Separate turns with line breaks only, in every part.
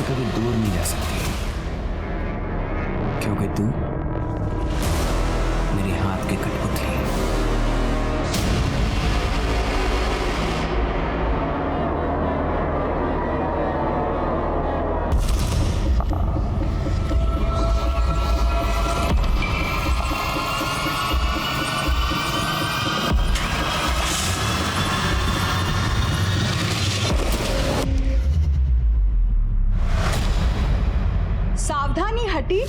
से कभी दूर नहीं जा सकती, क्योंकि तू मेरे हाथ की कठपुतली है।
सावधानी हटी,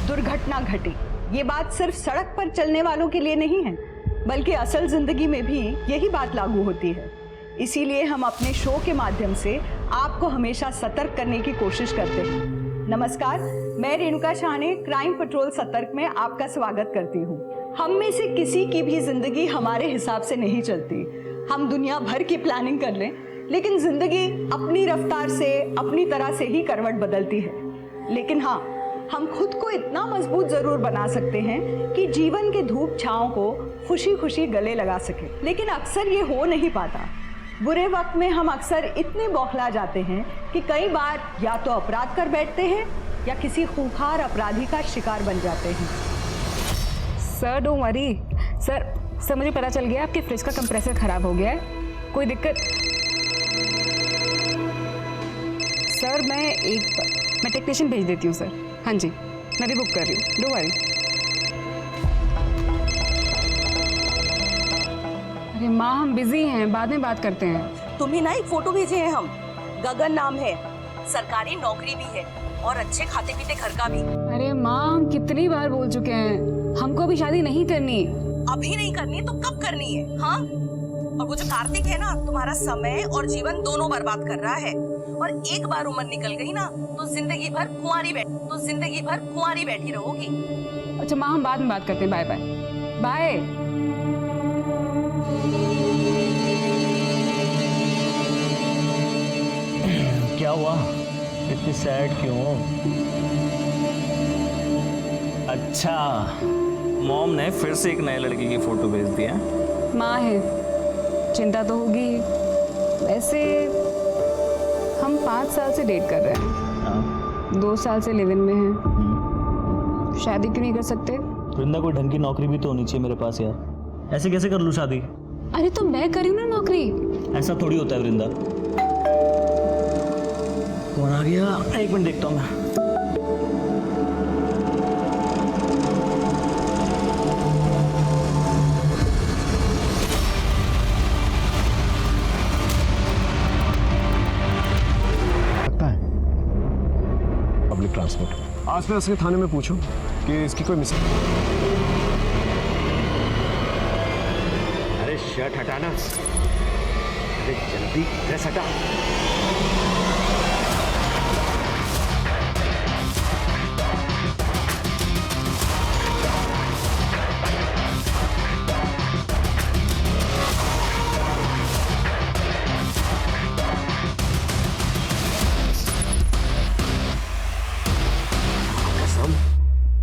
दुर्घटना घटी। ये बात सिर्फ सड़क पर चलने वालों के लिए नहीं है, बल्कि असल जिंदगी में भी यही बात लागू होती है। इसीलिए हम अपने शो के माध्यम से आपको हमेशा सतर्क करने की कोशिश करते हैं। नमस्कार, मैं रेणुका शाहने क्राइम पेट्रोल सतर्क में आपका स्वागत करती हूँ। हम में से किसी की भी जिंदगी हमारे हिसाब से नहीं चलती। हम दुनिया भर की प्लानिंग कर लें, लेकिन जिंदगी अपनी रफ्तार से, अपनी तरह से ही करवट बदलती है। लेकिन हाँ, हम खुद को इतना मजबूत जरूर बना सकते हैं कि जीवन के धूप छांव को खुशी खुशी गले लगा सके। लेकिन अक्सर ये हो नहीं पाता। बुरे वक्त में हम अक्सर इतने बौखला जाते हैं कि कई बार या तो अपराध कर बैठते हैं या किसी खूंखार अपराधी का शिकार बन जाते हैं।
Sir don't worry. सर मुझे पता चल गया आपके फ्रिज का कंप्रेसर खराब हो गया है। कोई दिक्कत? सर मैं टेक्नीशियन भेज देती हूँ सर। हाँ जी, मैं भी बुक कर रही हूँ, डोंट वरी। अरे माँ, हम बिजी हैं, बाद में बात करते हैं।
तुम्हें ना एक फोटो भेजे हैं हम। गगन नाम है, सरकारी नौकरी भी है और अच्छे खाते पीते घर का भी।
अरे माँ, हम कितनी बार बोल चुके हैं, हमको अभी शादी नहीं करनी।
अभी नहीं करनी तो कब करनी है? हाँ, और वो जो कार्तिक है ना, तुम्हारा समय और जीवन दोनों बर्बाद कर रहा है। और एक बार उम्र निकल गई ना तो जिंदगी भर कुंवारी बैठी रहोगी।
अच्छा माँ, हम बाद में बात करते हैं। Bye bye bye.
क्या हुआ? इतनी सैड क्यों हो?
अच्छा, मॉम ने फिर से एक नए लड़के की फोटो भेज दिया।
माँ है, चिंता तो होगी। वैसे हम 5 साल से डेट कर रहे हैं। 2 साल से लिव इन में हैं। शादी क्यों नहीं कर सकते?
वृंदा, कोई ढंग की नौकरी भी तो होनी चाहिए मेरे पास यार। ऐसे कैसे कर लूँ शादी?
अरे तो मैं करी हूँ ना नौकरी।
ऐसा थोड़ी होता है वृंदा। कौन आ गया? 1 मिनट देखता हूँ मैं।
ट्रांसपोर्ट आसपास के थाने में पूछो कि इसकी कोई मिसिंग।
अरे शर्ट हटाना, अरे जल्दी ड्रेस हटा।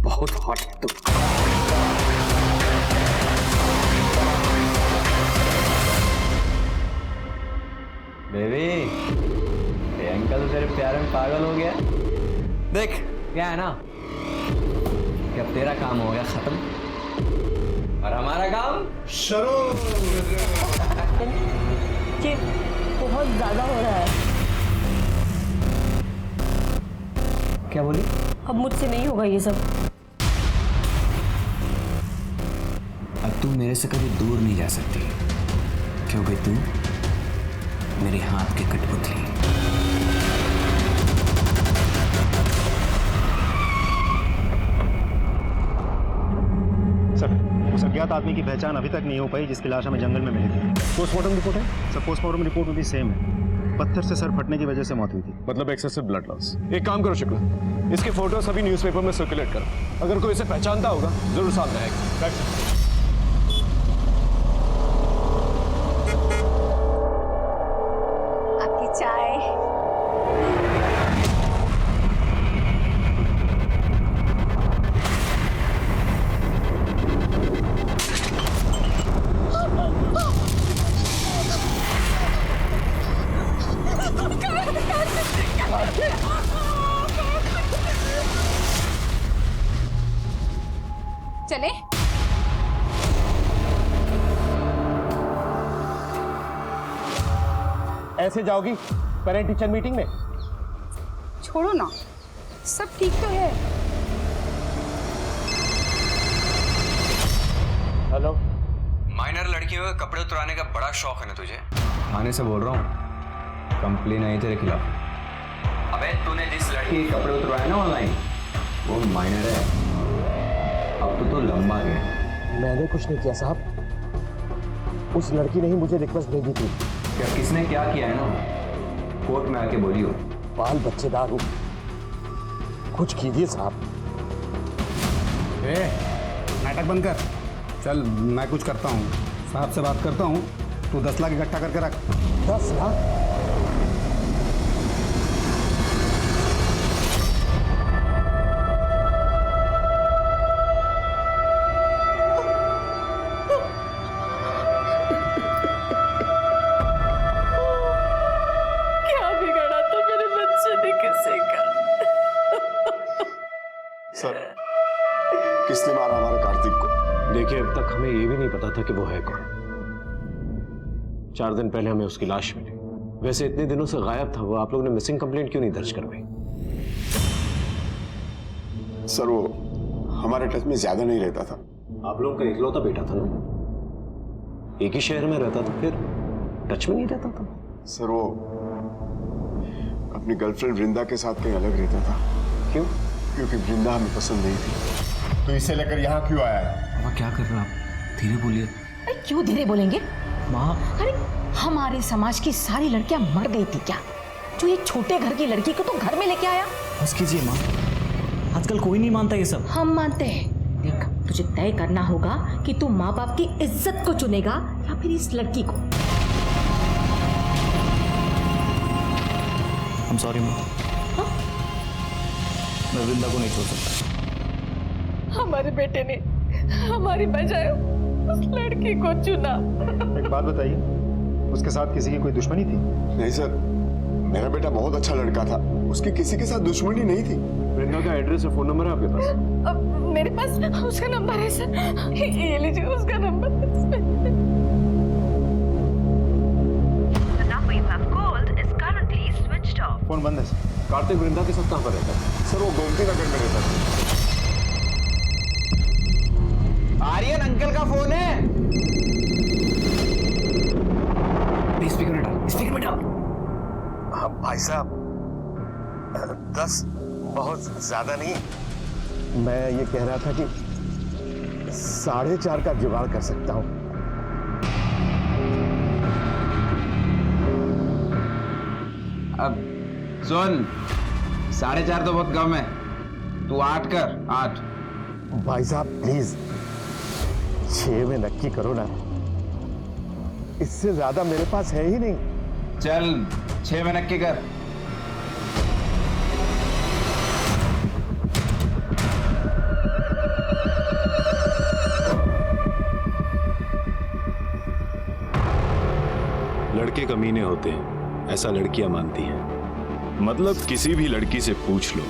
बहुत हॉट है तुम।
बेबी, ये अंकल तो तेरे प्यार में पागल हो गया। देख क्या है ना, कि अब तेरा काम हो गया खत्म और हमारा काम शुरू।
ये बहुत ज्यादा हो रहा है।
क्या बोली?
अब मुझसे नहीं होगा ये सब।
अब तू मेरे से कभी दूर नहीं जा सकती, क्योंकि तू मेरे हाथ की कठपुतली है।
सर, उस अज्ञात आदमी की पहचान अभी तक नहीं हो पाई जिसकी लाश हमें जंगल में मिली थी।
पोस्टमार्टम रिपोर्ट है?
सर, पोस्टमार्टम रिपोर्ट में भी सेम है। पत्थर से सर फटने की वजह से मौत हुई थी।
मतलब एक्सेसिव ब्लड लॉस। एक काम करो शुक्ला, इसके फोटो सभी न्यूज़पेपर में सर्कुलेट करो। अगर कोई इसे पहचानता होगा जरूर सामने आएगा।
आपकी चाय।
चले?
ऐसे जाओगी पेरेंट टीचर मीटिंग में?
छोड़ो ना, सब ठीक तो है।
हेलो।
माइनर लड़कियों के कपड़े उतराने का बड़ा शौक है ना तुझे? थाने से बोल रहा हूँ, कंप्लेन आई तेरे खिलाफ। अबे तूने जिस लड़की के कपड़े उतरवाए ना ऑनलाइन, वो माइनर है। अब तो तू लंबा गया।
मैंने कुछ नहीं किया साहब, उस लड़की ने ही मुझे रिक्वेस्ट भेजी थी।
क्या किसने क्या किया है ना, कोर्ट में आके बोलियो।
बाल बच्चेदार हूँ, कुछ कीजिए साहब।
नाटक बंद कर, चल मैं कुछ करता हूँ, साहब से बात करता हूँ। तू 10 लाख इकट्ठा करके रख।
10 लाख?
क्या बिगाड़ा तो मेरे बच्चे ने किसी का?
सर, किसने मारा हमारे कार्तिक को?
देखिए, अब तक हमें ये भी नहीं पता था कि वो है कौन। 4 दिन पहले हमें उसकी लाश मिली। वैसे इतने दिनों से गायब था वो, आप लोगों ने मिसिंग कंप्लेंट क्यों नहीं दर्ज करवाई?
सर, वो हमारे टच में ज्यादा नहीं रहता था।
आप लोगों का इकलौता बेटा था ना, एक ही शहर में रहता था, फिर टच में नहीं रहता था?
सर, वो अपनी गर्लफ्रेंड वृंदा के साथ कहीं अलग रहता था।
क्यों?
क्योंकि वृंदा हमें पसंद नहीं थी। तो इसे लेकर यहाँ क्यों आया है?
अब क्या कर रहे हो आप? धीरे बोलिए।
अरे क्यों धीरे बोलेंगे
माँ?
अरे हमारे समाज की सारी लड़कियां मर गई थी क्या, जो ये छोटे घर की लड़की को तो घर में लेके आया?
बस कीजिए माँ, आजकल कोई नहीं मानता ये सब।
हम मानते हैं। देख, तुझे तय करना होगा कि तू माँ बाप की इज्जत को चुनेगा या फिर इस लड़की को।
I'm sorry माँ, मैं वृंदा को नहीं छोड़ सकता।
हमारे बेटे ने हमारी बजाय उस लड़की को चुना।
एक बात बताइए, उसके साथ किसी की कोई दुश्मनी थी?
नहीं सर, मेरा बेटा बहुत अच्छा लड़का था, उसकी किसी के साथ दुश्मनी नहीं थी।
वृंदा का एड्रेस और फोन नंबर है आपके पास?
अब मेरे पास उसका नंबर है सर, ये लीजिए उसका नंबर।
फोन बंद है सर।
कार्तिक वृंदा के साथ कहाँ पर रहता है?
सर, वो गोमती नगर में रहता था।
आर्यन अंकल का फोन है। स्पीकर में डाल, स्पीकर में डाल।
हाँ भाई साहब, 10 बहुत ज्यादा नहीं।
मैं ये कह रहा था कि 4.5 का जुगाड़ कर सकता हूँ।
अब सुन, 4.5 तो बहुत कम है, तू 8 कर, 8।
भाई साहब प्लीज 6 में नक्की करो ना, इससे ज्यादा मेरे पास है ही नहीं।
चल 6 में नक्की कर।
लड़के कमीने होते हैं, ऐसा लड़कियां मानती हैं। मतलब किसी भी लड़की से पूछ लो,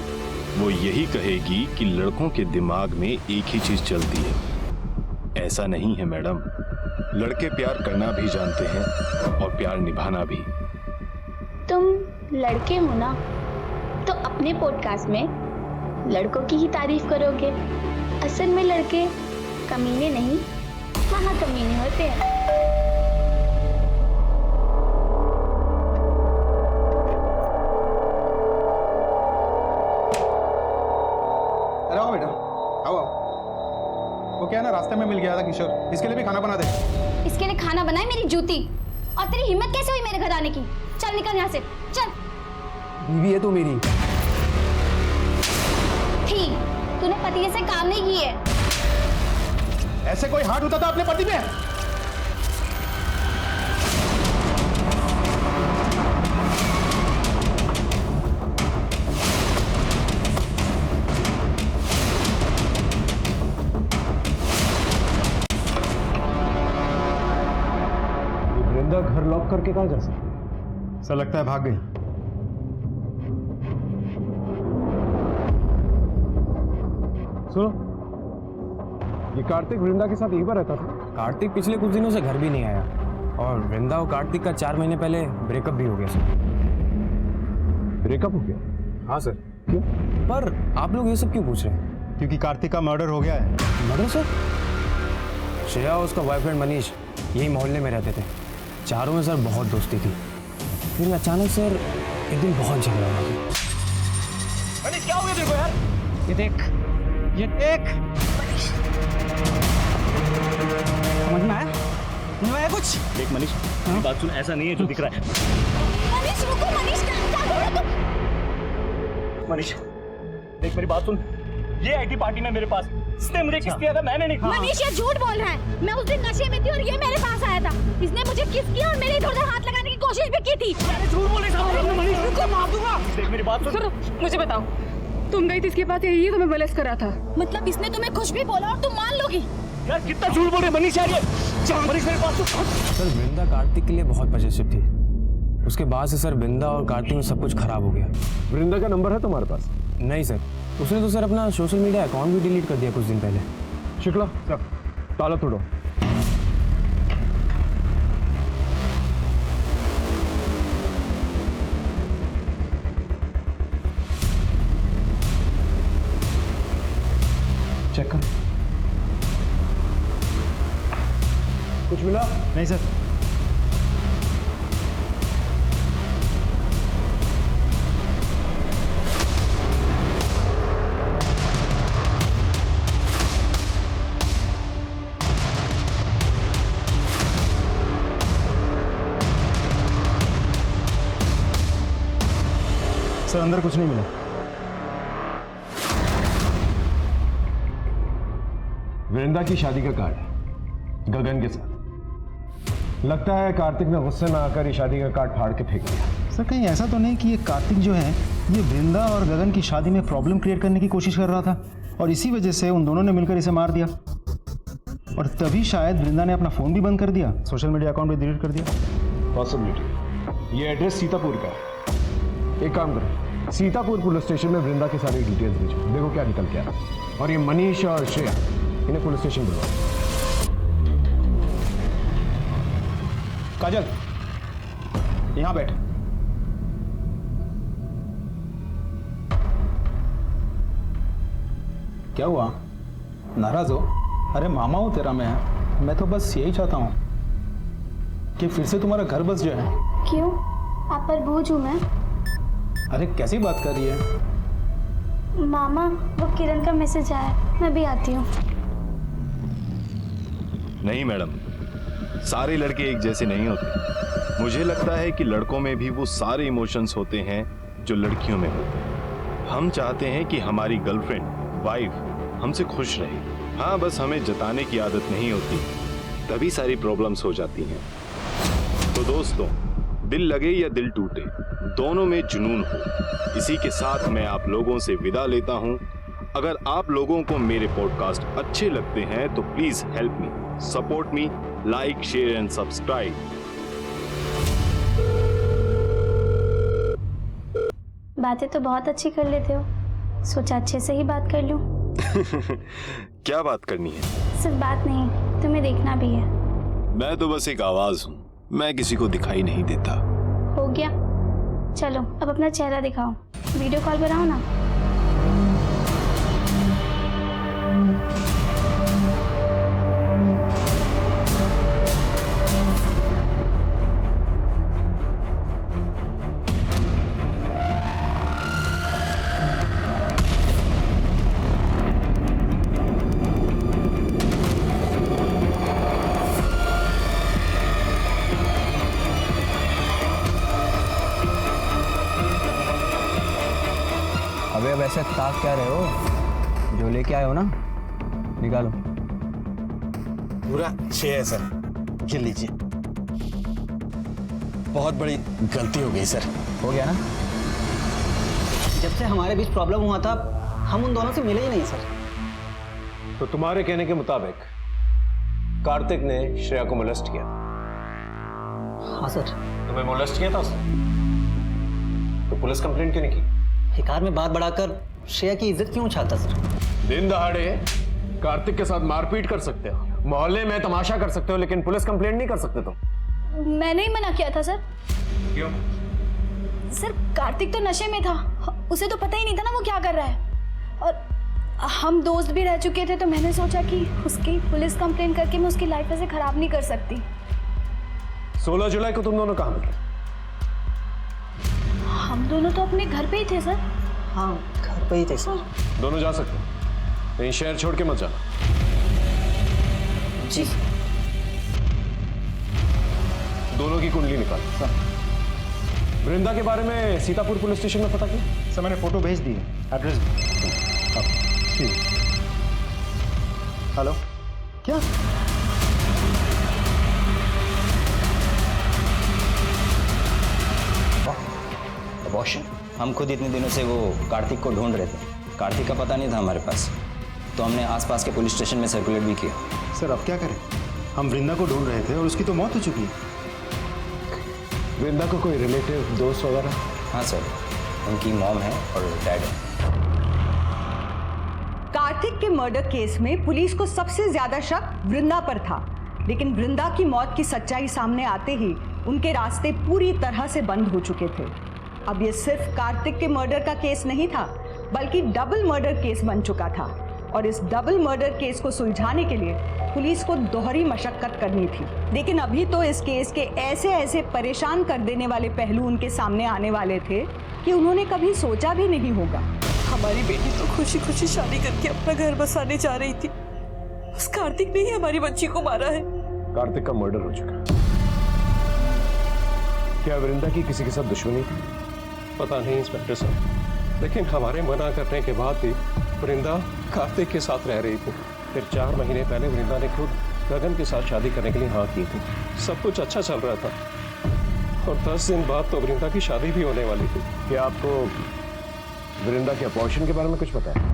वो यही कहेगी कि लड़कों के दिमाग में एक ही चीज चलती है। ऐसा नहीं है मैडम, लड़के प्यार करना भी जानते हैं और प्यार निभाना भी।
तुम लड़के हो ना, तो अपने पॉडकास्ट में लड़कों की ही तारीफ करोगे। असल में लड़के कमीने नहीं, महाकमीने होते हैं।
आओ बेटा, आओ आओ। वो क्या है ना, रास्ते में मिल गया था किशोर, इसके लिए भी खाना बना दे।
इसके लिए खाना बनाए मेरी जूती, और तेरी हिम्मत कैसे हुई मेरे घर आने की? चल निकल यहाँ से, चल।
बीवी है तू मेरी।
थी, तूने पति से काम नहीं किए।
ऐसे कोई हाथ उठाता अपने पति पे?
घर लॉक करके कहाँ जा सकते?
ऐसा लगता है भाग गई।
सुनो, ये कार्तिक वृंदा के साथ यहीं पर रहता था?
कार्तिक पिछले कुछ दिनों से घर भी नहीं आया और वृंदा और कार्तिक का 4 महीने पहले ब्रेकअप भी हो गया सर।
ब्रेकअप हो गया?
हाँ सर। क्यों? पर आप लोग ये सब क्यों पूछ रहे हैं?
क्योंकि कार्तिक का मर्डर हो गया है।
Murder sir? श्रेया और उसका बॉयफ्रेंड मनीष यही मोहल्ले में रहते थे, चारों में सर बहुत दोस्ती थी। फिर अचानक सर एक दिन बहुत झगड़ा हो गया।
मनीष क्या हो गया देखो यार, ये देख
समझ में आया? नहीं आया कुछ?
देख मनीष, मेरी बात सुन, ऐसा नहीं है जो दिख रहा है।
मनीष रुको, मनीष क्या कर रहे हो तुम?
मनीष देख मेरी बात सुन, ये आई थी पार्टी में मेरे पास, इसने मुझे किस दिया था, मैंने नहीं खाया।
मनीष ये झूठ बोल रहा है, मैं उस दिन नशे में थी और ये मेरे पास आया था। इसने मुझे किस किया और मेरे इधर-उधर हाथ लगाने की कोशिश भी की थी।
झूठ बोल रही है मनीष,
रुको मार दूंगा।
देख मेरी बात सुन।
सर मुझे बताओ, तुम गई थी इसके पास, यही तुम्हें बलेस करा था?
मतलब इसने तुम्हें कुछ भी बोला और तुम मान लोगी?
यार कितना झूठ बोल रहे मनीष यार, ये मनीष मेरे पास
सर वृंदा कार्तिक के लिए बहुत पॉजिटिव थी, उसके बाद से सर वृंदा और कार्तिक में सब कुछ खराब हो गया।
वृंदा का नंबर है तुम्हारे पास?
नहीं सर, उसने तो सर अपना सोशल मीडिया अकाउंट भी डिलीट कर दिया कुछ दिन पहले।
शुक्ला सर, ताला तोड़ो। चेक कर। कुछ मिला?
नहीं सर। सर अंदर कुछ नहीं मिला।
वृंदा की शादी का कार्ड है गगन के साथ। लगता है कार्तिक ने गुस्से में आकर ये शादी का कार्ड फाड़ के फेंक दिया।
सर कहीं ऐसा तो नहीं कि ये कार्तिक जो है ये वृंदा और गगन की शादी में प्रॉब्लम क्रिएट करने की कोशिश कर रहा था और इसी वजह से उन दोनों ने मिलकर इसे मार दिया और तभी शायद वृंदा ने अपना फ़ोन भी बंद कर दिया, सोशल मीडिया अकाउंट भी डिलीट कर दिया।
पॉसिबिलिटी। ये एड्रेस सीतापुर का है। एक काम करो, सीतापुर पुलिस स्टेशन में वृंदा की सारी डिटेल्स भेजो, देखो क्या निकल के आया। और ये मनीष और श्रेया इन्हें पुलिस स्टेशन बुलवाओ।
काजल यहाँ बैठ। क्या हुआ, नाराज हो? अरे मामा हूँ तेरा मैं तो बस यही चाहता हूँ कि फिर से तुम्हारा घर बस जाए।
क्यों, आप पर बोझ हूँ मैं?
अरे कैसी बात कर रही है?
मामा वो किरण का मैसेज आया, मैं भी आती हूँ।
नहीं मैडम, सारे लड़के एक जैसे नहीं होते। मुझे लगता है कि लड़कों में भी वो सारे इमोशंस होते हैं जो लड़कियों में होते हैं। हम चाहते हैं कि हमारी गर्लफ्रेंड, वाइफ हमसे खुश रहे। हाँ, बस हमें जताने की आदत नहीं होती, तभी सारी प्रॉब्लम्स हो जाती हैं। तो दोस्तों, दिल लगे या दिल टूटे, दोनों में जुनून हो। इसी के साथ मैं आप लोगों से विदा लेता हूं। अगर आप लोगों को मेरे पॉडकास्ट अच्छे लगते हैं तो please help me, support me, like, share and subscribe.
बातें तो बहुत अच्छी कर लेते हो, सोचा अच्छे से ही बात कर लूं।
क्या बात करनी है?
सिर्फ बात नहीं, तुम्हें देखना भी है।
मैं तो बस एक आवाज हूँ, मैं किसी को दिखाई नहीं देता।
हो गया, चलो अब अपना चेहरा दिखाओ, वीडियो कॉल बनाओ ना।
अबे अब ऐसे ताक क्या रहे हो, जो लेके आए हो ना निकालो।
पूरा 6 है सर, गिन लीजिए। बहुत बड़ी गलती हो गई सर।
हो गया ना?
जब से हमारे बीच प्रॉब्लम हुआ था हम उन दोनों से मिले ही नहीं सर।
तो तुम्हारे कहने के मुताबिक कार्तिक ने श्रेया को मोलेस्ट किया?
हाँ सर।
तुम्हें मोलेस्ट किया था उसने? तो पुलिस कंप्लेंट क्यों नहीं की?
बेकार में बात बढ़ाकर श्रेया की इज्जत क्यों उछालता सर?
दिन दहाड़े कार्तिक के साथ मारपीट कर सकते हो, मोहल्ले में तमाशा कर सकते हो, लेकिन पुलिस कंप्लेंट नहीं कर सकते तुम।
मैंने ही मना किया था सर।
क्यों?
सर कार्तिक तो नशे में था, उसे तो पता ही नहीं था ना वो क्या कर रहा है, और हम दोस्त भी रह चुके थे, तो मैंने सोचा कि उसकी पुलिस कंप्लेंट करके मैं उसकी लाइफ ऐसे खराब नहीं कर सकती।
16 जुलाई को तुम दोनों कहाँ मिले?
हम दोनों तो अपने घर पे ही थे सर।
हाँ घर पे ही थे सर।
दोनों जा सकते हो, कहीं शहर छोड़ के मत जाना।
जी।
दोनों की कुंडली निकाल। सर वृंदा के बारे में सीतापुर पुलिस स्टेशन में पता किया?
सर मैंने फोटो भेज दी है, एड्रेस भी। हेलो क्या?
अबॉर्शन? हम खुद इतने दिनों से वो कार्तिक को ढूंढ रहे थे, कार्तिक का पता नहीं था हमारे पास, तो हमने आसपास के पुलिस स्टेशन में सर्कुलेट भी किया।
सर अब क्या करें, हम वृंदा को ढूंढ रहे थे और उसकी तो मौत हो चुकी है।
वृंदा को कोई रिलेटिव दोस्त वगैरह?
हाँ सर, उनकी मॉम है और डैड है।
कार्तिक के मर्डर केस में पुलिस को सबसे ज्यादा शक वृंदा पर था, लेकिन वृंदा की मौत की सच्चाई सामने आते ही उनके रास्ते पूरी तरह से बंद हो चुके थे। अब ये सिर्फ कार्तिक के मर्डर का केस नहीं था, बल्कि डबल मर्डर केस बन चुका था, और इस डबल मर्डर केस को सुलझाने के लिए पुलिस को दोहरी मशक्कत करनी थी। लेकिन अभी तो इस केस के ऐसे ऐसे परेशान कर देने वाले पहलू उनके सामने आने वाले थे कि उन्होंने कभी सोचा भी नहीं होगा।
हमारी बेटी तो खुशी खुशी शादी करके अपना घर बसाने जा रही थी, उस कार्तिक ने ही हमारी बच्ची को मारा है।
कार्तिक का मर्डर हो चुका है। क्या वृंदा की किसी के साथ दुश्मनी थी?
पता नहीं इंस्पेक्टर साहब, लेकिन हमारे मना करने के बाद भी वृंदा कार्तिक के साथ रह रही थी। फिर 4 महीने पहले वृंदा ने खुद गगन के साथ शादी करने के लिए हाँ की थी। सब कुछ अच्छा चल रहा था, और 10 दिन बाद तो वृंदा की शादी भी होने वाली थी।
क्या आपको वृंदा के अपॉर्शन के बारे में कुछ पता है?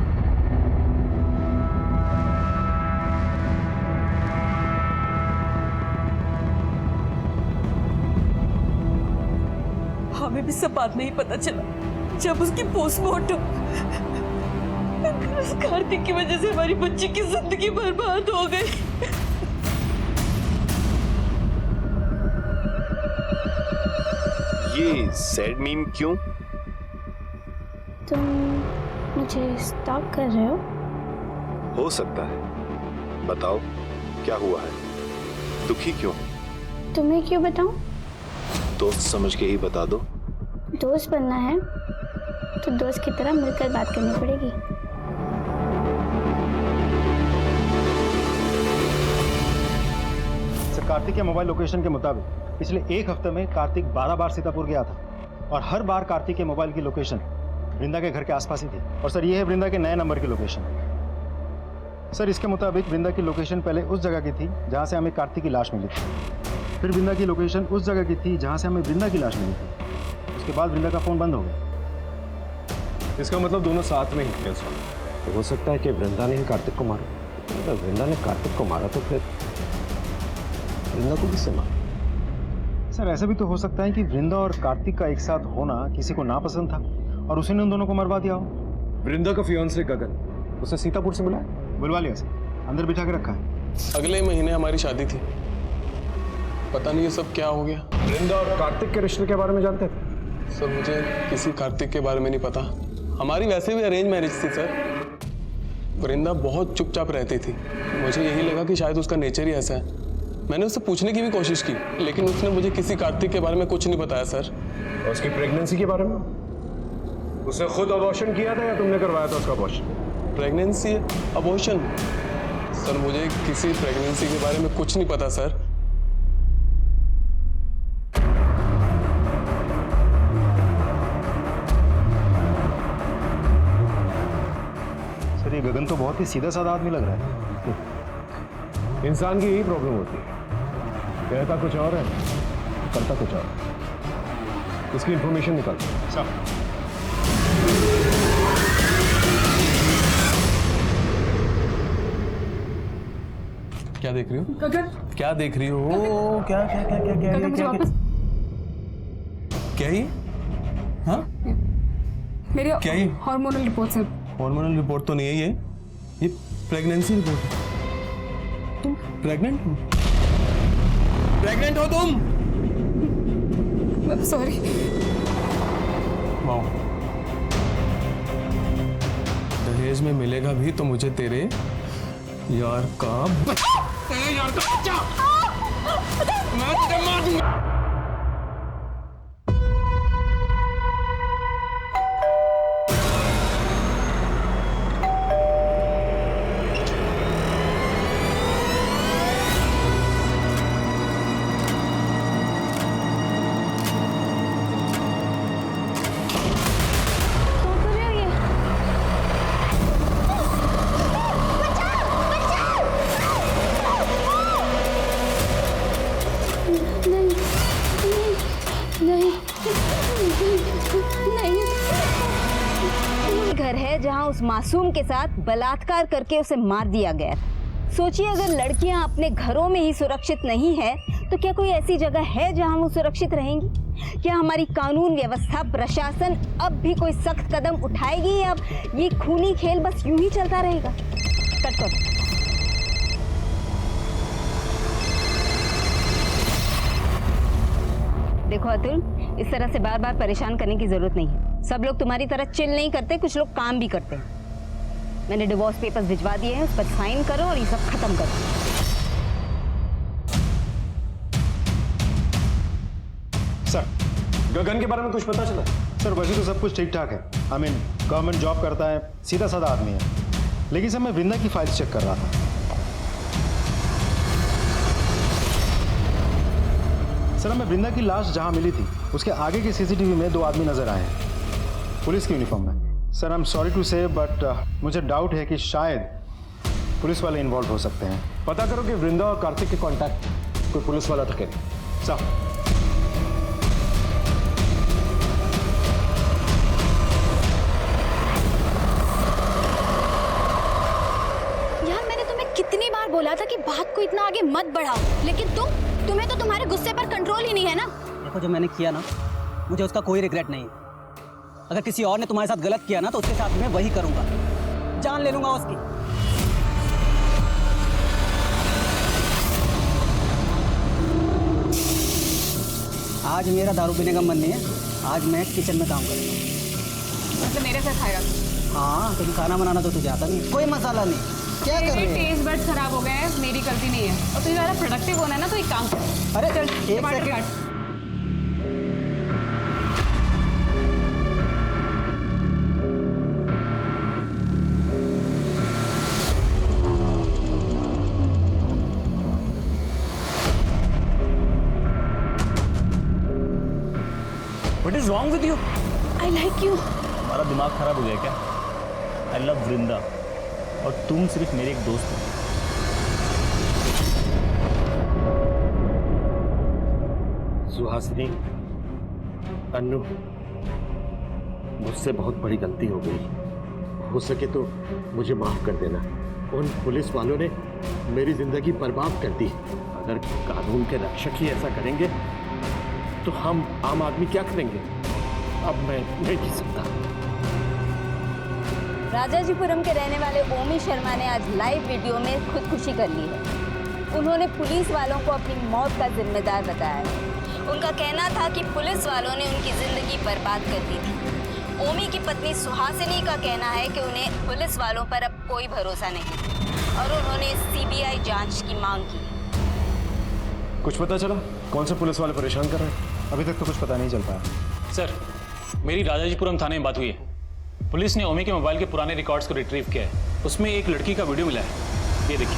हमें भी सब बात नहीं पता चला जब उसकी पोस्टमार्टम। उस कार्तिक की वजह से हमारी बच्ची की जिंदगी बर्बाद हो गई।
ये सैड मीम क्यों?
तुम मुझे स्टॉक कर रहे हो?
हो सकता है, बताओ क्या हुआ है, दुखी क्यों?
तुम्हें क्यों बताऊं?
दोस्त समझ के ही बता दो।
दोस्त बनना है तो दोस्त की तरह मिलकर बात करनी पड़ेगी।
सर कार्तिक के मोबाइल लोकेशन के मुताबिक पिछले 1 हफ्ते में कार्तिक 12 बार सीतापुर गया था, और हर बार कार्तिक के मोबाइल की लोकेशन वृंदा के घर के आसपास ही थी। और सर ये है वृंदा के नए नंबर की लोकेशन। सर इसके मुताबिक वृंदा की लोकेशन पहले उस जगह की थी जहाँ से हमें कार्तिक की लाश मिली थी, फिर वृंदा की लोकेशन उस जगह की थी जहाँ से हमें वृंदा की लाश मिली थी। उसके बाद वृंदा का फ़ोन बंद हो गया।
इसका मतलब दोनों साथ में ही थे। तो हो सकता है कि वृंदा ने ही कार्तिक को मारा। अगर वृंदा ने कार्तिक को मारा तो फिर वृंदा को किससे मारा?
सर ऐसा भी तो हो सकता है कि वृंदा और कार्तिक का एक साथ होना किसी को नापसंद था और उसी ने उन दोनों को मरवा दिया हो।
वृंदा का फियांसे गगन, उसे सीतापुर से
बुलवा लिया सर, अंदर बिठा के रखा है।
अगले महीने हमारी शादी थी, पता नहीं ये सब क्या हो गया।
वृंदा और कार्तिक के रिश्ते के बारे में जानते थे?
सर मुझे किसी कार्तिक के बारे में नहीं पता, हमारी वैसे भी अरेंज मैरिज थी सर। वृंदा बहुत चुपचाप रहती थी, मुझे यही लगा कि शायद उसका नेचर ही ऐसा है। मैंने उससे पूछने की भी कोशिश की, लेकिन उसने मुझे किसी कार्तिक के बारे में कुछ नहीं बताया सर।
और उसकी प्रेगनेंसी के बारे में? उसने खुद अबॉर्शन किया था या तुमने करवाया था उसका अबॉर्शन?
Pregnancy, abortion? सर मुझे किसी प्रेगनेंसी के बारे में कुछ नहीं पता सर।
सर ये गगन तो बहुत ही सीधा साधा आदमी लग रहा है।
इंसान की यही प्रॉब्लम होती है, कहता कुछ और है, करता कुछ और। इसकी इंफॉर्मेशन निकाल।
क्या देख रही हो?
गगन
क्या देख रही हो? क्या क्या क्या क्या क्या
गगन मुझे वापस
क्या ये? हाँ
मेरे
क्या ये?
हार्मोनल रिपोर्ट है।
हार्मोनल रिपोर्ट तो नहीं है ये,
ये प्रेगनेंसी रिपोर्ट है। तुम प्रेग्नेंट हो? प्रेग्नेंट हो तुम?
सॉरी।
वाओ, दहेज में मिलेगा भी तो मुझे तेरे यार का बच्चा मैं तुझे मार दूंगा।
घर है जहां उस मासूम के साथ बलात्कार करके उसे मार दिया गया। सोचिए, अगर लड़कियां अपने घरों में ही सुरक्षित नहीं है तो क्या कोई ऐसी जगह है जहां वो सुरक्षित रहेंगी? क्या हमारी कानून व्यवस्था, प्रशासन अब भी कोई सख्त कदम उठाएगी या अब ये खूनी खेल बस यूं ही चलता रहेगा? कट करो। देखो अतुल, इस तरह से बार बार परेशान करने की जरूरत नहीं है। सब लोग तुम्हारी तरह चिल नहीं करते, कुछ लोग काम भी करते हैं। मैंने डिवोर्स पेपर्स भिजवा दिए हैं, उस पर साइन करो और ये सब खत्म करो।
सर, गगन के बारे में कुछ पता चला?
सर वैसे तो सब कुछ ठीक ठाक है। आई मीन गवर्नमेंट जॉब करता है, सीधा साधा आदमी है। लेकिन सर मैं वृंदा की फाइल्स चेक कर रहा था। सर हमें वृंदा की लाश जहां मिली थी उसके आगे की सीसीटीवी में 2 आदमी नजर आए हैं, पुलिस की यूनिफॉर्म में। Sir I am sorry to say but मुझे डाउट है कि शायद पुलिस वाले इन्वॉल्व हो सकते हैं।
पता करो कि वृंदा और कार्तिक के कांटेक्ट कोई पुलिस वाला था क्या?
सर
यार, मैंने तुम्हें कितनी बार बोला था कि बात को इतना आगे मत बढ़ाओ, लेकिन तुम्हें तो तुम्हारे गुस्से पर कंट्रोल ही नहीं है ना।
देखो, जो मैंने किया ना, मुझे उसका कोई रिग्रेट नहीं है। अगर किसी और ने तुम्हारे साथ गलत किया ना तो उसके साथ मैं वही करूंगा, जान ले लूंगा उसकी। आज मेरा दारू पीने का मन नहीं है, आज मैं किचन में काम करूंगा।
मतलब मेरे साथ खाएगा?
हाँ, तुम खाना बनाना तो तुझे आता नहीं, कोई मसाला नहीं। क्या कर रहे हो?
टेस्ट बड्स खराब हो गए हैं, मेरी गलती नहीं है। और तुझे ज़्यादा प्रोडक्टिव होना है ना तो एक काम कर।
अरे
चल,
एक
टमाटर
सेकंड।
काट।
What is wrong with you?
I like you.
तुम्हारा दिमाग खराब हो गया क्या? I love वृंदा और तुम सिर्फ मेरे एक दोस्त हो।
सुहासिनी, अन्नू, मुझसे बहुत बड़ी गलती हो गई। हो सके तो मुझे माफ कर देना। उन पुलिस वालों ने मेरी जिंदगी बर्बाद कर दी। अगर कानून के रक्षक ही ऐसा करेंगे तो हम आम आदमी क्या करेंगे? अब मैं नहीं जी सकता।
राजाजीपुरम के रहने वाले ओमी शर्मा ने आज लाइव वीडियो में खुदकुशी कर ली है। उन्होंने पुलिस वालों को अपनी मौत का जिम्मेदार बताया है। उनका कहना था कि पुलिस वालों ने उनकी जिंदगी बर्बाद कर दी थी। ओमी की पत्नी सुहासिनी का कहना है कि उन्हें पुलिस वालों पर अब कोई भरोसा नहीं और उन्होंने सीबीआई जांच की मांग की।
कुछ पता चला कौन से पुलिस वाले परेशान कर रहे हैं?
अभी तक तो कुछ पता नहीं चल पाया।
सर, मेरी राजाजीपुरम थाने में बात हुई है। पुलिस ने ओमी के मोबाइल के पुराने रिकॉर्ड्स को रिट्रीव किया है। उसमें एक लड़की का वीडियो मिला है, ये देखिए।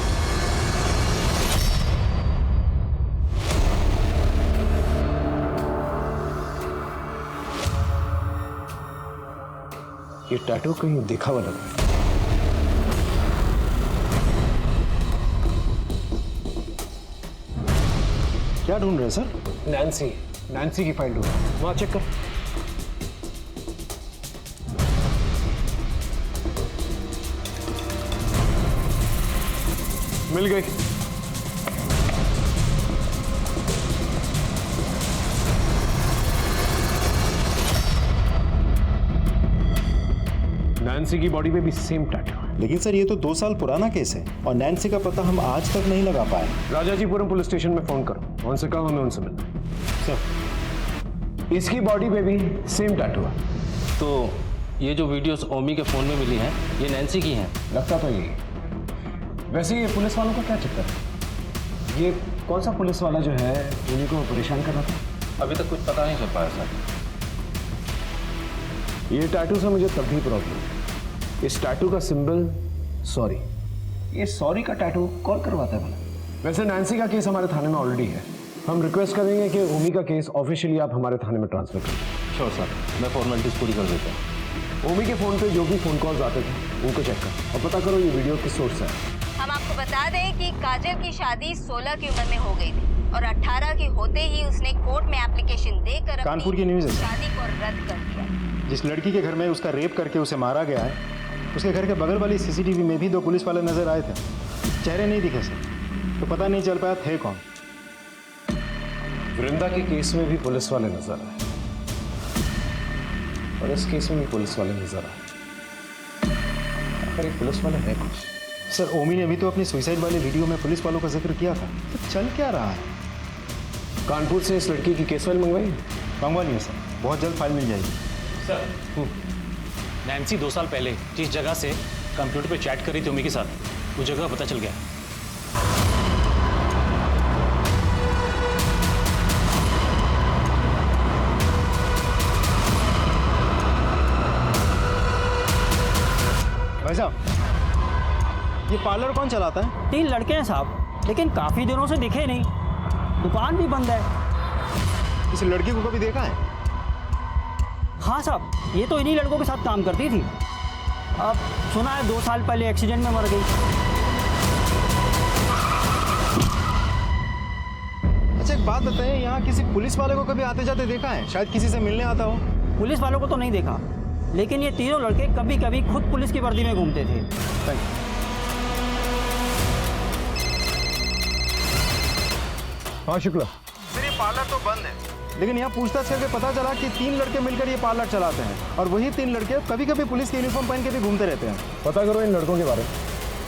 ये टैटू कहीं देखा हुआ लग रहा है।
क्या ढूंढ रहे हैं सर?
नैन्सी की फाइल ढूंढ। वहां चेक कर। मिल गई। नैन्सी की बॉडी पे भी सेम टैटू है।
लेकिन सर ये तो 2 साल पुराना केस है और नैन्सी का पता हम आज तक नहीं लगा पाए।
राजाजीपुरम पुलिस स्टेशन में फोन करो, उनसे कहो हमें उनसे मिलना। सर इसकी बॉडी पे भी सेम टैटू है।
तो ये जो वीडियोस ओमी के फोन में मिली हैं ये नैन्सी की हैं?
लगता तो यही। वैसे ये पुलिस वालों का क्या चक्कर है? ये कौन सा पुलिस वाला जो है ओमी को परेशान कर रहा था?
अभी तक कुछ पता नहीं चल पाया सर।
ये टैटू से मुझे तब भी प्रॉब्लम। इस टैटू का सिंबल सॉरी। ये सॉरी का टैटू कौन करवाता है भला? वैसे नैन्सी का केस हमारे थाने में ऑलरेडी है। हम रिक्वेस्ट करेंगे कि ओमी का केस ऑफिशियली आप हमारे थाने में ट्रांसफर करें।
श्योर सर, मैं फॉर्मेलिटीज पूरी कर देता हूँ।
ओमी के फोन पे जो भी फोन कॉल्स आते थे उनको चेक कर और पता करो ये वीडियो किस सोर्स से है।
हम आपको बता दें कि काजल की शादी 16 की उम्र में हो गई थी और 18 की होते ही उसने कोर्ट में एप्लीकेशन देकर
कानपुर की न्यूज़ है
शादी को रद्द कर दिया।
जिस लड़की के घर में उसका रेप करके उसे मारा गया है, उसके घर के बगल वाली सीसीटीवी में भी 2 पुलिस वाले नजर आए थे। चेहरे नहीं दिखे सर, तो पता नहीं चल पाया थे कौन।
वृंदा के केस में भी पुलिस वाले नजर आए और इस केस में भी पुलिस वाले नजर आए। आखिर ये पुलिस वाले हैं कुछ?
सर ओमी ने भी तो अपनी सुसाइड वाले वीडियो में पुलिस वालों का जिक्र किया था, तो चल क्या रहा है?
कानपुर से इस लड़की की केस फाइल मंगवाई?
मंगवा लिया सर, बहुत जल्द फाइल मिल जाएगी।
सर नैन्सी 2 साल पहले जिस जगह से कंप्यूटर पे चैट करी थी ओमी के साथ, वो जगह पता चल गया।
भाई साहब, ये पार्लर कौन चलाता है?
3 लड़के हैं साहब, लेकिन काफी दिनों से दिखे नहीं, दुकान भी बंद है।
इस लड़की को कभी देखा है?
हाँ साहब, ये तो इन्हीं लड़कों के साथ काम करती थी। अब सुना है 2 साल पहले एक्सीडेंट में मर गई।
अच्छा एक बात बताइए, यहाँ किसी पुलिस वाले को कभी आते जाते देखा है? शायद किसी से मिलने आता हो।
पुलिस वालों को तो नहीं देखा, लेकिन ये तीनों लड़के कभी कभी खुद पुलिस की वर्दी में घूमते थे।
हाँ शुक्ला।
सर ये पार्लर तो बंद है, लेकिन यहाँ पूछताछ करके पता चला कि 3 लड़के मिलकर ये पार्लर चलाते हैं और वही 3 लड़के कभी कभी पुलिस की यूनिफॉर्म पहन के भी घूमते रहते हैं।
पता करो इन लड़कों के बारे में,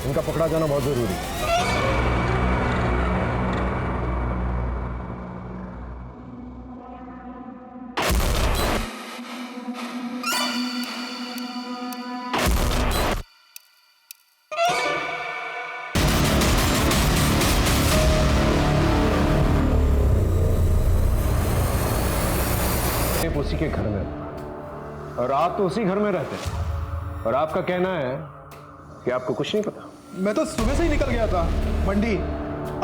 इनका पकड़ा जाना बहुत जरूरी है। उसी के घर में और आप तो उसी घर में रहते हैं और आपका कहना है कि आपको कुछ नहीं पता।
मैं तो सुबह से ही निकल गया था मंडी,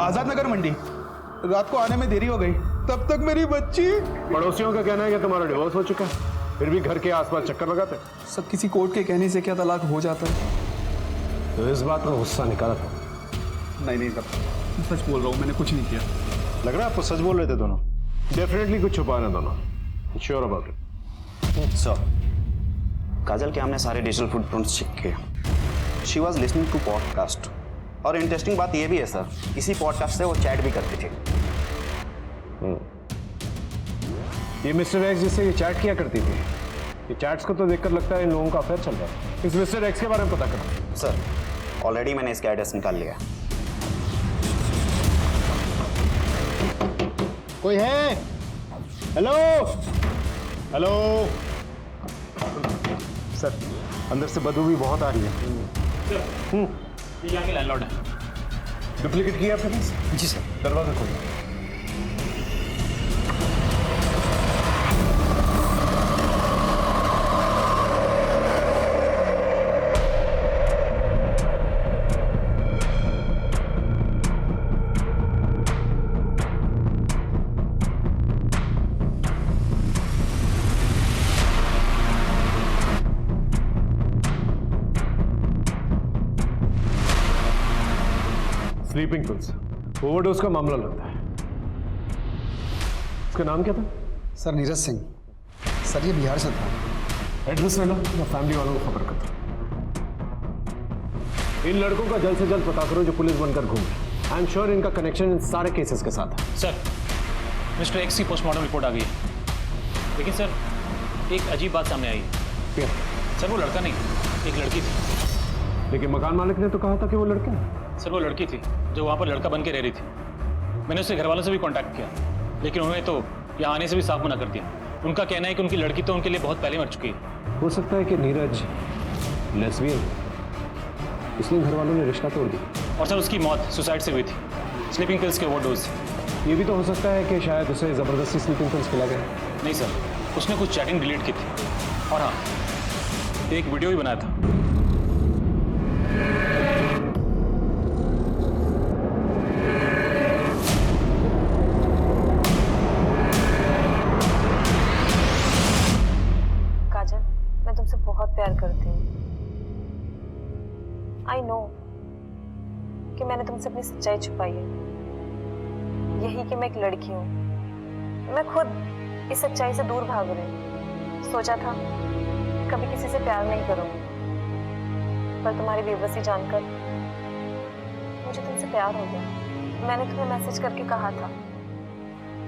आजाद नगर मंडी। रात को आने में देरी हो गई, तब तक मेरी बच्ची।
पड़ोसियों का कहना है कि तुम्हारा डिवोर्स हो चुका है, फिर भी घर के आसपास चक्कर लगाते।
सब किसी कोर्ट के कहने से क्या तलाक हो जाता है?
तो इस बात में गुस्सा निकाला था?
नहीं तब सच बोल रहा हूँ, मैंने कुछ नहीं किया।
लग रहा है आपको सच बोल रहे थे दोनों।
डेफिनेटली कुछ छुपा ना दोनों। Sure about it?
Sir, Kajal के हमने सारे डिजिटल फुटप्रिंट्स चेक किए। She was listening to podcast और इंटरेस्टिंग बात यह भी है सर, इसी पॉडकास्ट से वो चैट भी करती थी।
ये मिस्टर एक्स जिससे ये चैट किया करती थी, ये चैट्स को तो देखकर लगता है इन लोगों का अफेयर चल रहा है। इस मिस्टर एक्स के बारे में पता करो।
सर ऑलरेडी मैंने इसका एड्रेस निकाल लिया।
कोई है? हेलो हेलो सर, अंदर से बदबू भी बहुत आ रही है।
ये यहाँ के लैंडलॉर्ड है।
डुप्लीकेट किया आपने?
जी सर।
दरवाजा खोलो। स्लीपिंग पिल्स, ओवरडोज का मामला लगता है। इसका नाम क्या था?
सर नीरज सिंह। सर ये बिहार से था।
एड्रेस ले लो, मैं फैमिली वालों को खबर करता हूँ। इन लड़कों का जल्द से जल्द पता करो जो पुलिस बनकर घूमे। आई एम श्योर इनका कनेक्शन इन सारे केसेस के साथ है।
सर, मिस्टर एक्स की पोस्टमार्टम रिपोर्ट आ गई है, लेकिन सर एक अजीब बात सामने आई है। सर वो लड़का नहीं, एक लड़की थी।
लेकिन मकान मालिक ने तो कहा था कि वो लड़का है।
सर वो लड़की थी जो वहाँ पर लड़का बन के रह रही थी। मैंने उसके घर वालों से भी कांटेक्ट किया, लेकिन उन्होंने तो यहाँ आने से भी साफ मना कर दिया। उनका कहना है कि उनकी लड़की तो उनके लिए बहुत पहले मर चुकी है।
हो सकता है कि नीरज लेस्बियन, इसलिए घर वालों ने रिश्ता तोड़ दिया।
और सर उसकी मौत सुसाइड से हुई थी, स्लीपिंग पिल्स के ओवरडोज से।
ये भी तो हो सकता है कि शायद उसे जबरदस्ती स्लीपिंग पिल्स खिला गया।
नहीं सर, उसने कुछ चैटिंग डिलीट की थी और हाँ एक वीडियो भी बनाया था।
काजल, मैं तुमसे बहुत प्यार करती हूँ। आई नो कि मैंने तुमसे अपनी सच्चाई छुपाई है, यही कि मैं एक लड़की हूँ। मैं खुद इस सच्चाई से दूर भाग रही हूँ। सोचा था कभी किसी से प्यार नहीं करूँगी, पर तुम्हारी बेबसी जानकर मुझे तुमसे प्यार हो गया। मैंने तुम्हें मैसेज करके कहा था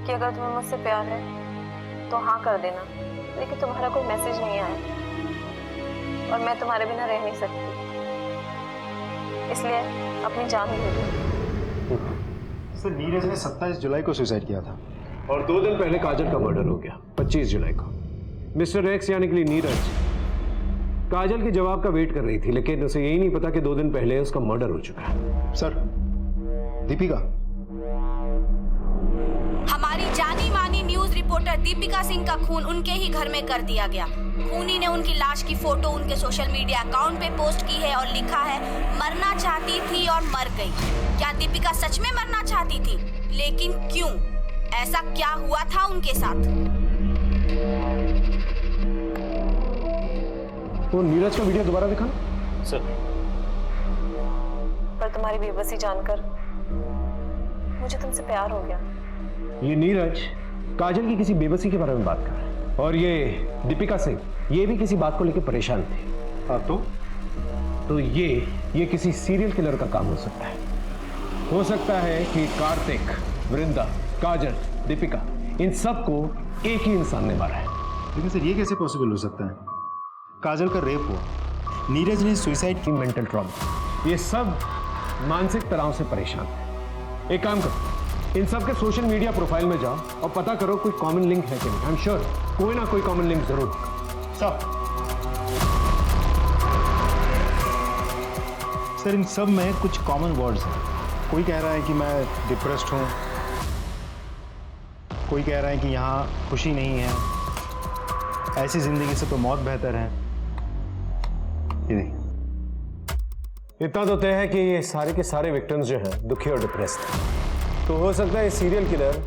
कि अगर तुम्हें मुझसे प्यार है तो हाँ कर देना, लेकिन तुम्हारा कोई मैसेज नहीं आया और मैं तुम्हारे बिना रह नहीं सकती, इसलिए अपनी जान दे दी।
सर नीरज ने 27 जुलाई को सुसाइड किया था
और 2 दिन पहले काजल का मर्डर हो गया 25 जुलाई को। मिस्टर एक्स यानी कि नीरज काजल के जवाब का वेट कर रही थी, लेकिन उसे यही नहीं पता कि 2 दिन पहले उसका मर्डर हो चुका है।
सर दीपिका,
हमारी जानी मानी न्यूज रिपोर्टर दीपिका सिंह का खून उनके ही घर में कर दिया गया। खूनी ने उनकी लाश की फोटो उनके सोशल मीडिया अकाउंट पे पोस्ट की है और लिखा है मरना चाहती थी और मर गई। क्या दीपिका सच में मरना चाहती थी? लेकिन क्यों? ऐसा क्या हुआ था उनके साथ?
वो नीरज का वीडियो दोबारा दिखाना।
सर
पर तुम्हारी बेबसी जानकर मुझे तुमसे प्यार हो गया।
ये नीरज काजल की किसी बेबसी के बारे में बात कर रहा है और ये दीपिका सिंह ये भी किसी बात को लेकर परेशान थे। हाँ तो ये किसी सीरियल किलर का काम हो सकता है। हो सकता है कि कार्तिक, वृंदा, काजल, दीपिका इन सबको एक ही इंसान ने मारा है।
लेकिन सर ये कैसे पॉसिबल हो सकता है? काजल का रेप हुआ, नीरज ने सुसाइड की,
मेंटल ट्रॉमा, ये सब मानसिक तनाव से परेशान है। एक काम करो, इन सब के सोशल मीडिया प्रोफाइल में जाओ और पता करो कोई कॉमन लिंक है कि नहीं। आई एम श्योर कोई ना कोई कॉमन लिंक जरूर।
सर इन सब में कुछ कॉमन वर्ड्स हैं। कोई कह रहा है कि मैं डिप्रेस्ड हूँ, कोई कह रहा है कि यहाँ खुशी नहीं है, ऐसी जिंदगी से तो मौत बेहतर है। ये देखिए,
इतना तो तय है कि ये सारे के सारे विक्टिम्स जो हैं दुखी और डिप्रेस्ड हैं। तो हो सकता है सीरियल किलर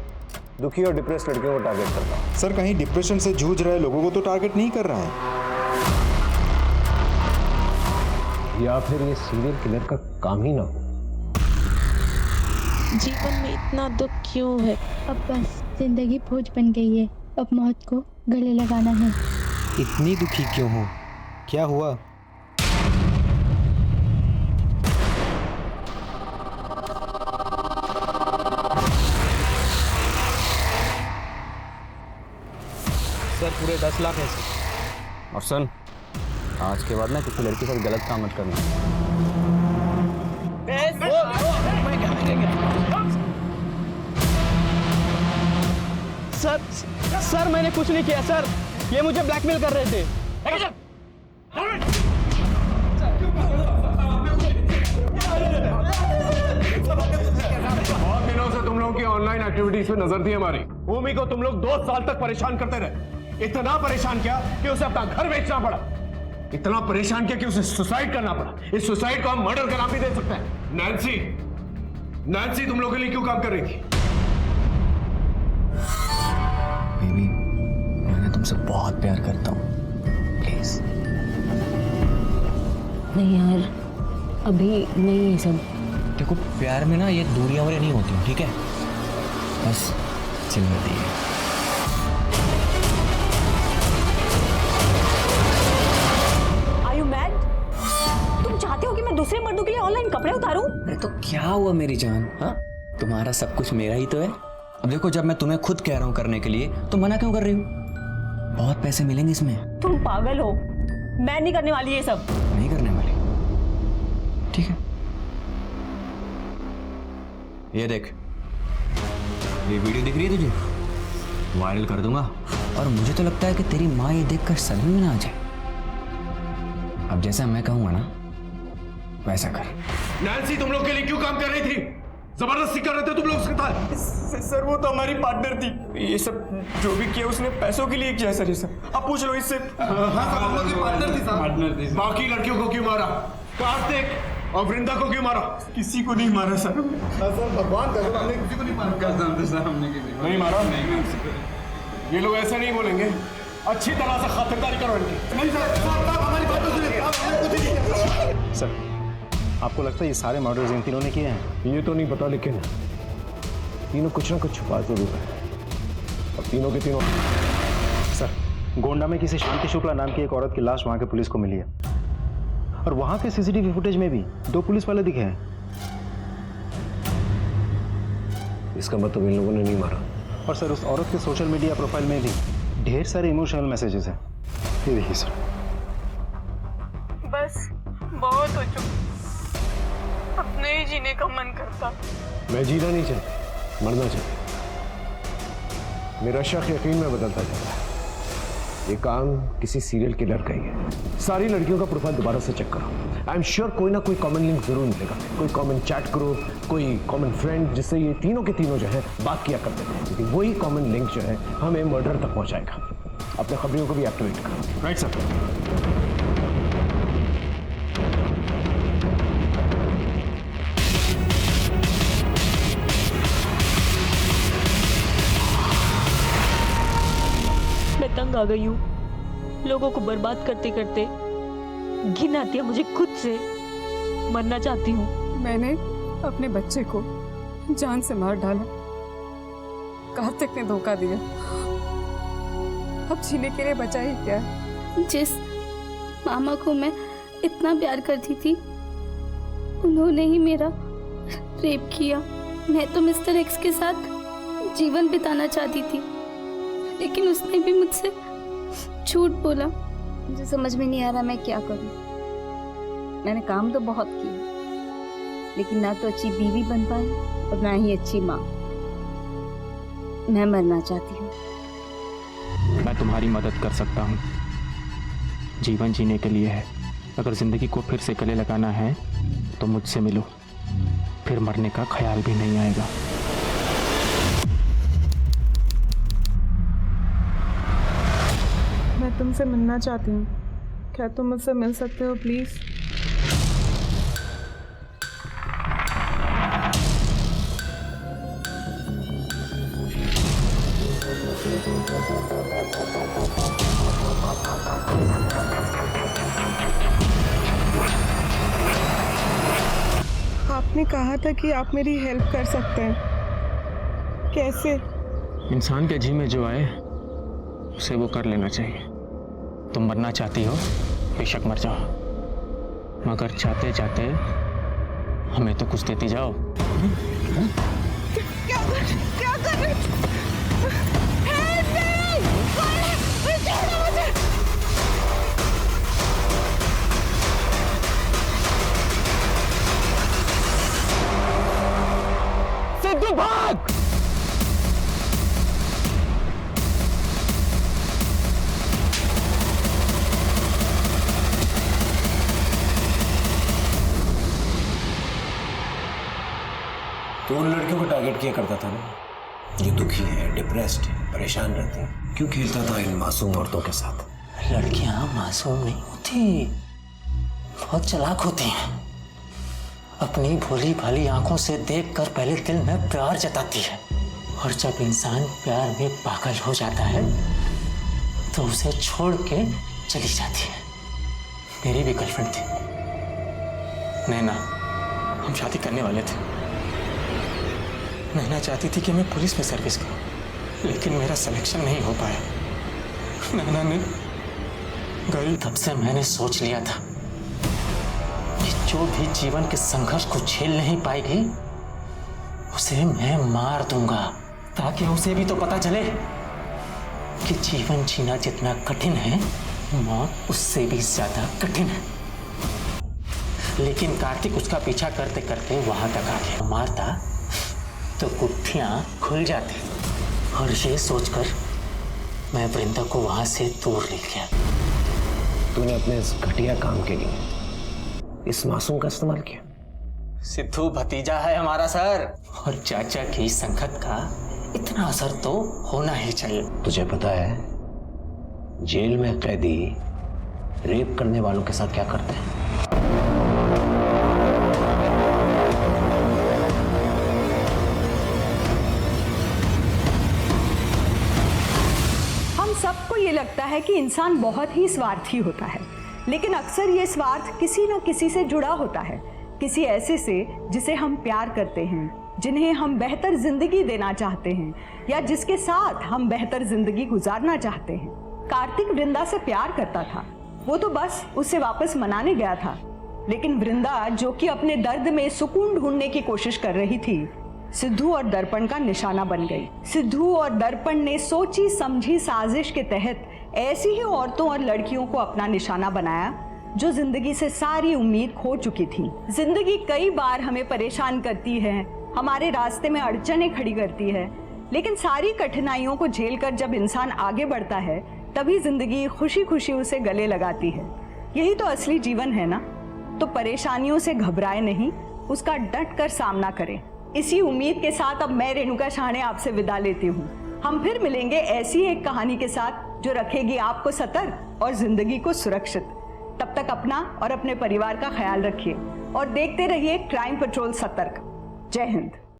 दुखी और डिप्रेस्ड लड़कियों को टारगेट करता है।
सर कहीं डिप्रेशन से जूझ रहे लोगों को तो टारगेट नहीं कर रहा है,
या फिर ये सीरियल किलर का काम ही ना हो।
जीवन में इतना दुख क्यों है? अब बस जिंदगी बोझ बन गई है, अब मौत को गले लगाना है।
इतनी दुखी क्यों हो? क्या हुआ?
सर पूरे 10 लाख है सर। और सन आज के बाद ना किसी लड़की के साथ गलत काम मत करना।
सर मैंने कुछ नहीं किया सर, ये मुझे ब्लैकमेल कर रहे थे।
बहुत दिनों से तुम लोगों की ऑनलाइन एक्टिविटीज पे नजर थी हमारी। भूमि को तुम लोग 2 साल तक परेशान करते रहे। इतना परेशान किया कि उसे अपना घर बेचना पड़ा, इतना परेशान किया कि उसे सुसाइड करना पड़ा। इस सुसाइड को हम मर्डर का नाम भी दे सकते हैं। नैन्सी तुम लोगों के लिए क्यों काम कर रही थी?
बेबी, मैं तुमसे बहुत प्यार करता हूँ, प्लीज।
नहीं यार, अभी नहीं ये सब।
देखो प्यार में ना ये दूरियां वूरियां नहीं होती, ठीक है? बस चिल होती है।
Are you mad? तुम चाहते हो कि मैं दूसरे मर्दों के लिए ऑनलाइन कपड़े उतारूं?
अरे तो क्या हुआ मेरी जान? हाँ, तुम्हारा सब कुछ मेरा ही तो है। अब देखो जब मैं तुम्हें खुद कह रहा हूँ करने के लिए तो मना क्यों कर रही हूँ? बहुत पैसे मिलेंगे इसमें।
तुम पागल हो, मैं नहीं करने वाली ये सब।
नहीं करने वाली?
ठीक है, ये देख, ये वीडियो दिख रही है तुझे? वायरल कर दूंगा। और मुझे तो लगता है कि तेरी माँ ये देखकर सदमे में ना आ जाए। अब जैसा मैं कहूंगा ना वैसा कर।
नैन्सी तुम लोग के लिए क्यों काम कर रही थी? जबरदस्ती कर रहे थे तुम लोग उसके साथ।
सर वो तो हमारी पार्टनर थी, ये सब जो भी किया उसने पैसों के लिए किया सर। ये सब आप पूछ लो इससे।
पार्टनर थी। बाकी लड़कियों को क्यों मारा? कार्तिक और वृंदा को क्यों मारा?
किसी को नहीं मारा सर।
भगवान कसम, हमने किसी को नहीं मारा। नहीं मारा? ये लोग ऐसा नहीं बोलेंगे। अच्छी तरह से खातिरदारी करो इनकी। नहीं सर, हमारी बात तो सुनिए।
सर आपको लगता है ये सारे मर्डर्स इन तीनों ने किए हैं?
ये तो नहीं पता, लेकिन तीनों कुछ ना कुछ छुपा जरूर है। अब तीनों के तीनों।
सर गोंडा में किसी शांति शुक्ला नाम की एक औरत की लाश वहां के पुलिस को मिली है, और वहां के सीसीटीवी फुटेज में भी 2 पुलिस वाले दिखे हैं।
इसका मतलब इन लोगों ने नहीं मारा।
और सर उस औरत के सोशल मीडिया प्रोफाइल में भी ढेर सारे इमोशनल मैसेजेस हैं। ये देखिए सर।
बस बहुत हो चुका, अब नहीं जीने का मन करता।
मैं जीना नहीं चाहता, मरना चाहता। मेरा शक यकीन में बदलता जा रहा है। ये काम किसी सीरियल किलर का ही है। सारी लड़कियों का प्रोफाइल दोबारा से चेक करो। आई एम श्योर कोई ना कोई कॉमन लिंक जरूर मिलेगा। कोई कॉमन चैट ग्रुप, कोई कॉमन फ्रेंड, जिससे ये तीनों के तीनों जो है बात किया करते थे। क्योंकि वही कॉमन लिंक जो है हमें मर्डर तक पहुंचाएगा। अपने खबरियों को भी एक्टिवेट करो। Right sir.
मैं तंग आ गई हूँ, लोगों को बर्बाद करते करते घिन आती है मुझे खुद से, मरना चाहती हूँ।
मैंने अपने बच्चे को जान से मार डाला, कार्तिक ने धोखा दिया, अब जीने के लिए बचा ही क्या?
जिस मामा को मैं इतना प्यार करती थी उन्होंने ही मेरा रेप किया। मैं तो मिस्टर एक्स के साथ जीवन बिताना चाहती थी, लेकिन उसने भी मुझसे झूठ बोला।
मुझे समझ में नहीं आ रहा मैं क्या करूं। मैंने काम तो बहुत किया, लेकिन ना तो अच्छी बीवी बन पाई और ना ही अच्छी माँ। मैं मरना चाहती हूँ।
मैं तुम्हारी मदद कर सकता हूँ। जीवन जीने के लिए है। अगर जिंदगी को फिर से गले लगाना है तो मुझसे मिलो, फिर मरने का ख्याल भी नहीं आएगा।
मैं तुमसे मिलना चाहती हूँ, क्या तुम मुझसे मिल सकते हो प्लीज? आपने कहा था कि आप मेरी हेल्प कर सकते हैं, कैसे?
इंसान के जी में जो आए उसे वो कर लेना चाहिए। तुम मरना चाहती हो, बेशक मर जाओ, मगर चाहते चाहते हमें तो कुछ देती जाओ।
क्या कर रहे?
सिद्धू भाग!
तो उन लड़कियों को टारगेट किया करता था ना, जो दुखी है, डिप्रेस्ड है, परेशान रहती हैं। क्यों खेलता था इन मासूम औरतों के साथ?
लड़कियां मासूम नहीं होती, बहुत चालाक होती हैं। अपनी भोली भाली आंखों से देखकर पहले दिल में प्यार जताती है, और जब इंसान प्यार में पागल हो जाता है तो उसे छोड़ के चली जाती है। मेरी भी गर्लफ्रेंड थी नैना, हम शादी करने वाले थे। नैना चाहती थी कि मैं पुलिस में सर्विस करूं, लेकिन मेरा सिलेक्शन नहीं हो पाया। नैना ने गई। तब से मैंने सोच लिया था कि जो भी जीवन के संघर्ष को झेल नहीं पाएगी उसे मैं मार दूंगा, ताकि उसे भी तो पता चले कि जीवन जीना जितना कठिन है, मौत उससे भी ज्यादा कठिन है। लेकिन कार्तिक उसका पीछा करते करते वहां तक आ गया। मारता तो गुत्थियां खुल जाती और ये सोचकर मैं वृंदा को वहां से दूर ले गया।
तूने अपने इस घटिया काम के लिए इस मासूम का इस्तेमाल किया।
सिद्धू भतीजा है हमारा सर, और चाचा की संगत का इतना असर तो होना ही चाहिए।
तुझे पता है जेल में कैदी रेप करने वालों के साथ क्या करते हैं?
हम सबको ये लगता है कि इंसान बहुत ही स्वार्थी होता है, लेकिन अक्सर ये स्वार्थ किसी न किसी से जुड़ा होता है, किसी ऐसे से जिसे हम प्यार करते हैं, जिन्हें हम बेहतर जिंदगी देना चाहते हैं या जिसके साथ हम बेहतर जिंदगी गुजारना चाहते हैं। कार्तिक वृंदा से प्यार करता था, वो तो बस उसे वापस मनाने गया था, लेकिन वृंदा जो कि अपने दर्द में सुकून ढूंढने की कोशिश कर रही थी, सिद्धू और दर्पण का निशाना बन गई। सिद्धू और दर्पण ने सोची समझी साजिश के तहत ऐसी ही औरतों और लड़कियों को अपना निशाना बनाया जो जिंदगी से सारी उम्मीद खो चुकी थी। जिंदगी कई बार हमें परेशान करती है, हमारे रास्ते में अड़चनें खड़ी करती है, लेकिन सारी कठिनाइयों को झेलकर जब इंसान आगे बढ़ता है तभी जिंदगी खुशी खुशी उसे गले लगाती है। यही तो असली जीवन है ना। तो परेशानियों से घबराए नहीं, उसका डट कर सामना करें। इसी उम्मीद के साथ अब मैं रेणुका शाहने आपसे विदा लेती हूँ। हम फिर मिलेंगे ऐसी एक कहानी के साथ जो रखेगी आपको सतर्क और जिंदगी को सुरक्षित। तब तक अपना और अपने परिवार का ख्याल रखिए और देखते रहिए क्राइम पेट्रोल सतर्क। जय हिंद।